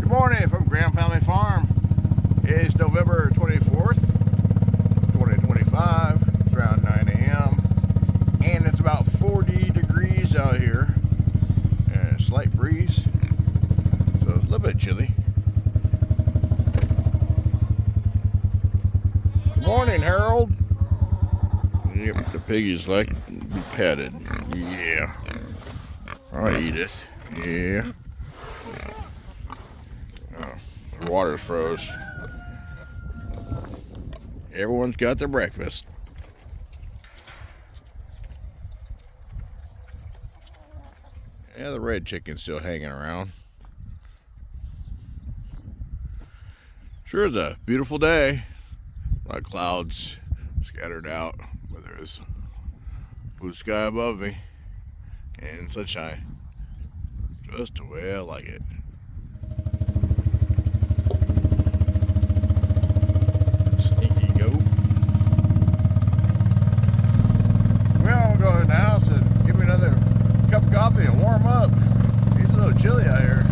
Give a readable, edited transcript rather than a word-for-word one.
Good morning from Graham Family Farm. It's November 24th, 2025. It's around 9 a.m. and it's about 40 degrees out here and a slight breeze, so it's a little bit chilly. Good morning, Harold. Yep, the piggies like to be petted. Yeah. All right, Edith. Yeah. The water's froze. Everyone's got their breakfast. Yeah, the red chicken's still hanging around. Sure is a beautiful day. A lot of clouds scattered out, but there's blue sky above me and sunshine. Just the way I like it. Sneaky goat. Well, I'm gonna go in the house and give me another cup of coffee and warm up. It's a little chilly out here.